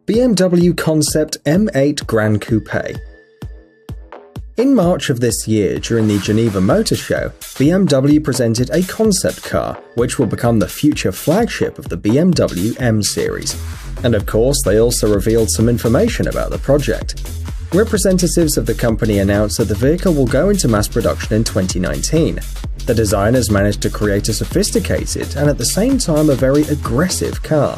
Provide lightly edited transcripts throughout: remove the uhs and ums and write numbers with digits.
BMW Concept M8 Gran Coupe. In March of this year, during the Geneva Motor Show, BMW presented a concept car, which will become the future flagship of the BMW M series. And of course, they also revealed some information about the project. Representatives of the company announced that the vehicle will go into mass production in 2019. The designers managed to create a sophisticated and at the same time a very aggressive car.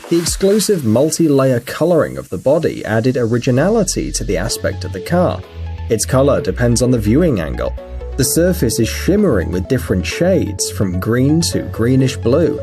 The exclusive multi-layer coloring of the body added originality to the aspect of the car. Its color depends on the viewing angle. The surface is shimmering with different shades, from green to greenish blue.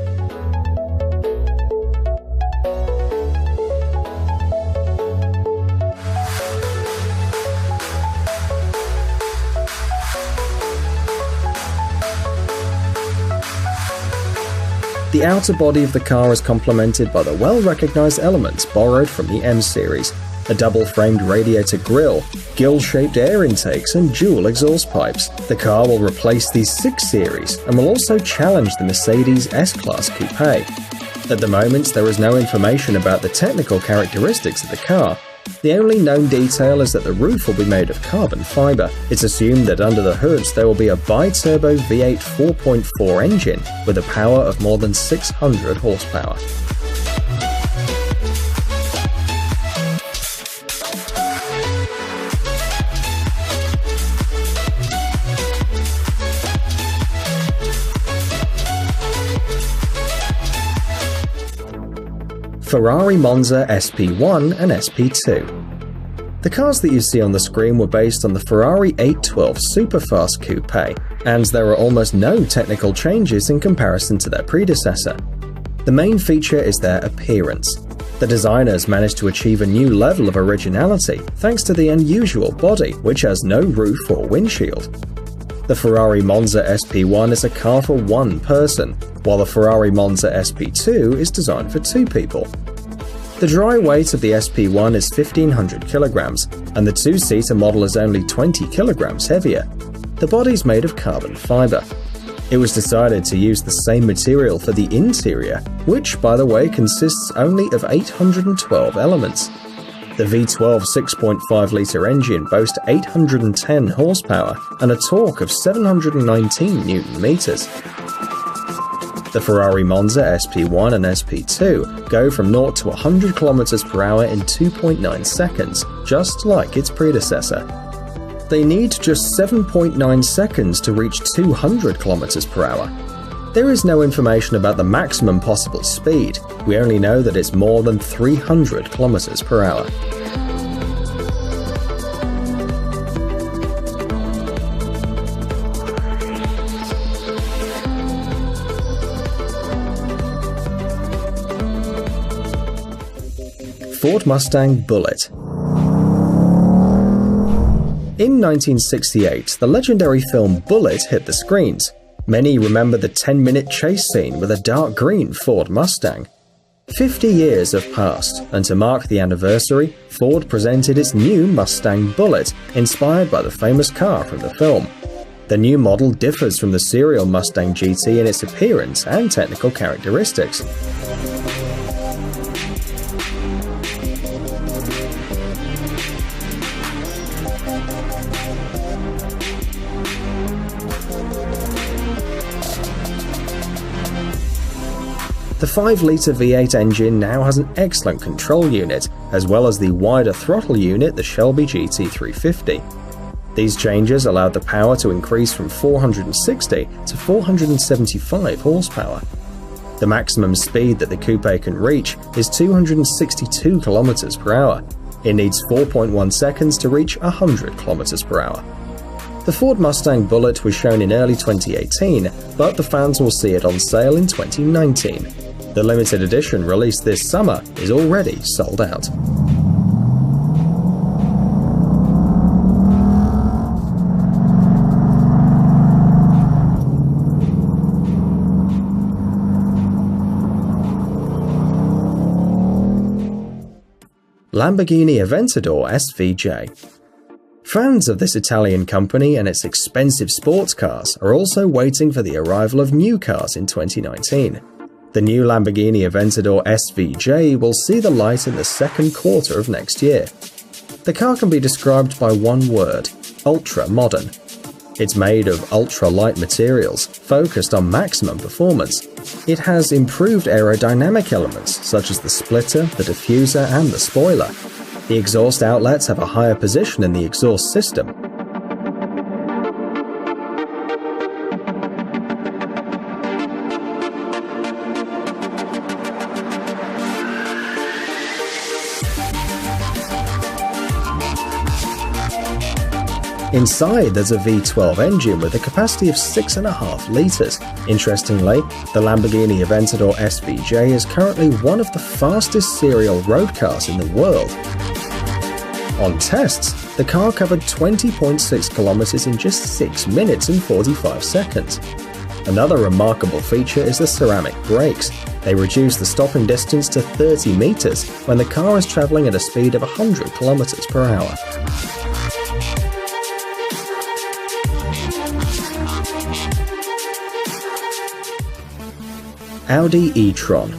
The outer body of the car is complemented by the well-recognized elements borrowed from the M series: a double-framed radiator grille, gill-shaped air intakes, and dual exhaust pipes. The car will replace the 6 Series and will also challenge the Mercedes S-Class Coupe. At the moment, there is no information about the technical characteristics of the car. The only known detail is that the roof will be made of carbon fiber. It's assumed that under the hood there will be a bi-turbo V8 4.4 engine with a power of more than 600 horsepower. Ferrari Monza SP1 and SP2. The cars that you see on the screen were based on the Ferrari 812 Superfast Coupe, and there are almost no technical changes in comparison to their predecessor. The main feature is their appearance. The designers managed to achieve a new level of originality thanks to the unusual body, which has no roof or windshield. The Ferrari Monza SP1 is a car for one person, while the Ferrari Monza SP2 is designed for 2 people. The dry weight of the SP1 is 1,500 kilograms, and the 2-seater model is only 20 kilograms heavier. The body's made of carbon fiber. It was decided to use the same material for the interior, which, by the way, consists only of 812 elements. The V12 6.5-litre engine boasts 810 horsepower and a torque of 719 Nm. The Ferrari Monza SP1 and SP2 go from 0 to 100 km/h in 2.9 seconds, just like its predecessor. They need just 7.9 seconds to reach 200 km/h. There is no information about the maximum possible speed. We only know that it's more than 300 km/h. Ford Mustang Bullitt. In 1968, the legendary film Bullitt hit the screens. Many remember the 10-minute chase scene with a dark green Ford Mustang. 50 years have passed, and to mark the anniversary, Ford presented its new Mustang Bullitt, inspired by the famous car from the film. The new model differs from the serial Mustang GT in its appearance and technical characteristics. The 5-litre V8 engine now has an excellent control unit, as well as the wider throttle unit, the Shelby GT350. These changes allowed the power to increase from 460 to 475 horsepower. The maximum speed that the coupe can reach is 262 km/h. It needs 4.1 seconds to reach 100 km/h. The Ford Mustang Bullitt was shown in early 2018, but the fans will see it on sale in 2019. The limited edition released this summer is already sold out. Lamborghini Aventador SVJ. Fans of this Italian company and its expensive sports cars are also waiting for the arrival of new cars in 2019. The new Lamborghini Aventador SVJ will see the light in the second quarter of next year. The car can be described by one word: ultra-modern. It's made of ultra-light materials, focused on maximum performance. It has improved aerodynamic elements such as the splitter, the diffuser, and the spoiler. The exhaust outlets have a higher position in the exhaust system. Inside, there's a V12 engine with a capacity of 6.5 litres. Interestingly, the Lamborghini Aventador SVJ is currently one of the fastest serial road cars in the world. On tests, the car covered 20.6 kilometers in just 6 minutes and 45 seconds. Another remarkable feature is the ceramic brakes. They reduce the stopping distance to 30 meters when the car is traveling at a speed of 100 kilometers per hour. Audi e-tron.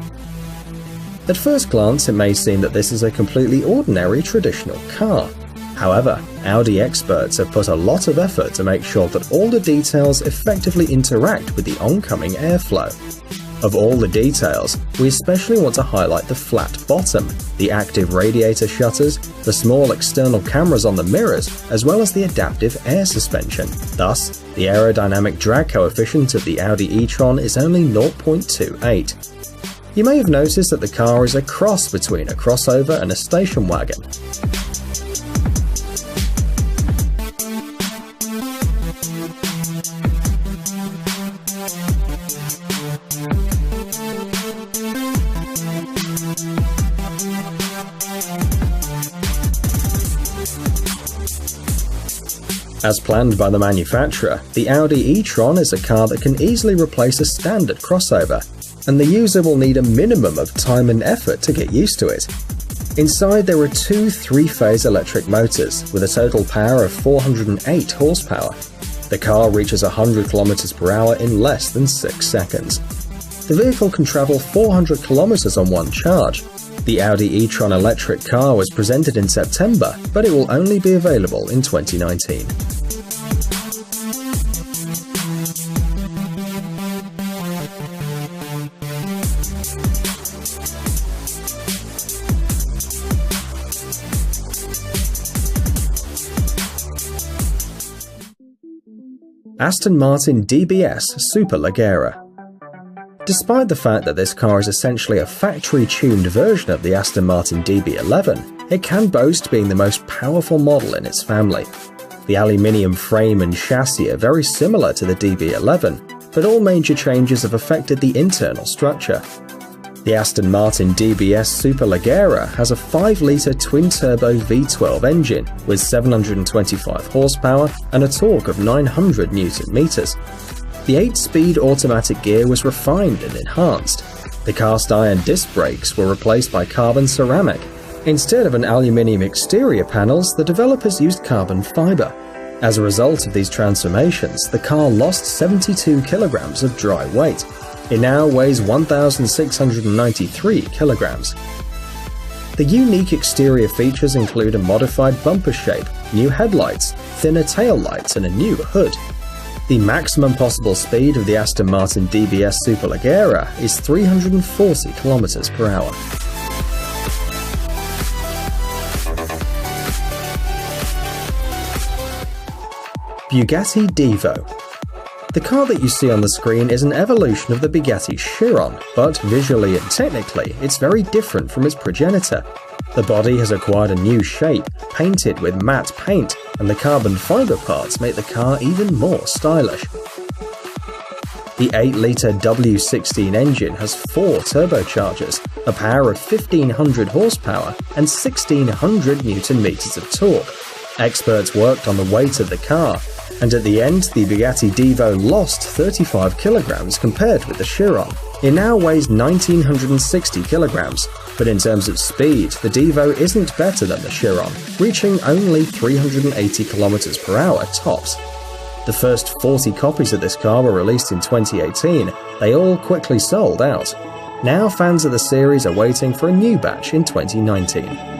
At first glance, it may seem that this is a completely ordinary traditional car. However, Audi experts have put a lot of effort to make sure that all the details effectively interact with the oncoming airflow. Of all the details, we especially want to highlight the flat bottom, the active radiator shutters, the small external cameras on the mirrors, as well as the adaptive air suspension. Thus, the aerodynamic drag coefficient of the Audi e-tron is only 0.28. You may have noticed that the car is a cross between a crossover and a station wagon. As planned by the manufacturer, the Audi e-tron is a car that can easily replace a standard crossover, and the user will need a minimum of time and effort to get used to it. Inside, there are two 3-phase electric motors with a total power of 408 horsepower. The car reaches 100 km per hour in less than 6 seconds. The vehicle can travel 400 km on one charge. The Audi e-tron electric car was presented in September, but it will only be available in 2019. Aston Martin DBS Superleggera. Despite the fact that this car is essentially a factory-tuned version of the Aston Martin DB11, it can boast being the most powerful model in its family. The aluminium frame and chassis are very similar to the DB11, but all major changes have affected the internal structure. The Aston Martin DBS Superleggera has a 5-litre twin-turbo V12 engine with 725 horsepower and a torque of 900 Nm. The 8-speed automatic gear was refined and enhanced. The cast-iron disc brakes were replaced by carbon ceramic. Instead of an aluminium exterior panels, the developers used carbon fiber. As a result of these transformations, the car lost 72 kilograms of dry weight. It now weighs 1,693 kilograms. The unique exterior features include a modified bumper shape, new headlights, thinner tail lights, and a new hood. The maximum possible speed of the Aston Martin DBS Superleggera is 340 km per hour. Bugatti Divo. The car that you see on the screen is an evolution of the Bugatti Chiron, but visually and technically, it's very different from its progenitor. The body has acquired a new shape, painted with matte paint, and the carbon fiber parts make the car even more stylish. The 8-litre W16 engine has 4 turbochargers, a power of 1,500 horsepower, and 1,600 Nm of torque. Experts worked on the weight of the car, and at the end, the Bugatti Divo lost 35 kilograms compared with the Chiron. It now weighs 1,960 kilograms, but in terms of speed, the Divo isn't better than the Chiron, reaching only 380 kilometers per hour tops. The first 40 copies of this car were released in 2018. They all quickly sold out. Now fans of the series are waiting for a new batch in 2019.